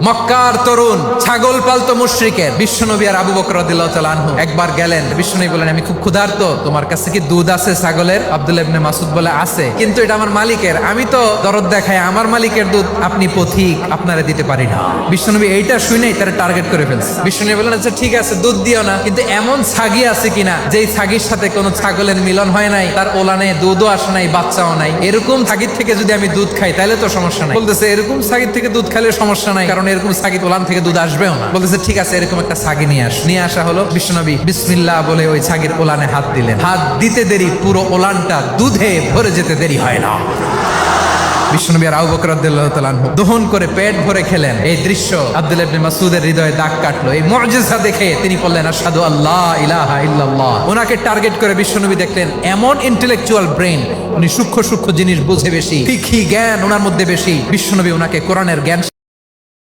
মক্কার তরুণ ছাগল পালতো মুশরিকের বিশ্বনবী আর আবু বকর রাদিয়াল্লাহু তাআলা আনহু একবার গেলেন। বিশ্বনবী বলেন, আমি খুব ক্ষুধার্ত, তোমার কাছে কি দুধ আছে ছাগলের? আব্দুল্লাহ ইবনে মাসউদ বলে, আছে, কিন্তু এটা আমার মালিকের, আমি তো দরদ দেখাই আমার মালিকের দুধ আপনি পথিক, আপনারে দিতে পারি না। বিশ্বনবী এইটা শুনেই তারা টার্গেট করে ফেলছে। বিশ্বনবী বলেন, আচ্ছা ঠিক আছে, দুধ দিও না, কিন্তু এমন ছাগি আছে কিনা যেই ছাগির সাথে কোনো ছাগলের মিলন হয় নাই, তার ওলানে দুধও আসে নাই, বাচ্চাও নাই, এরকম ছাগির থেকে যদি আমি দুধ খাই তাহলে তো সমস্যা নাই। বলতেছে, এরকম ছাগির থেকে দুধ খাইলে সমস্যা নাই, কারণ এরকম ছাগি ওলান থেকে দুধ আসবেও না। বলতেছে, ঠিক আছে, এরকম একটা ছাগি নিয়ে আসা হলো। বিশ্বনবী বিসমিল্লাহ বলে ওই ছাগির ওলানে হাত দিলেন। হাত দিতে দেরি, পুরো ওলানটা দুধে ভরে যেতে দেরি হয় না। বিশ্বনবী আর আবু বকর রাদিয়াল্লাহু তাআলা আনহু দহন করে পেট ভরে খেলেন। এই দৃশ্য আব্দুল্লাহ ইবনে মাসউদের হৃদয়ে দাগ কাটলো। এই মুজিজা দেখে তিনি বললেন, আশহাদু আল্লা ইলাহা ইল্লাল্লাহ। ওনাকে টার্গেট করে বিশ্বনবী দেখলেন এমন ইন্টেলেকচুয়াল ব্রেন, উনি সূক্ষ্ম সূক্ষ্ম জিনিস বুঝে বেশি, ফিকহি জ্ঞান ওনার মধ্যে বেশি। বিশ্বনবী ওনাকে কোরআনের জ্ঞান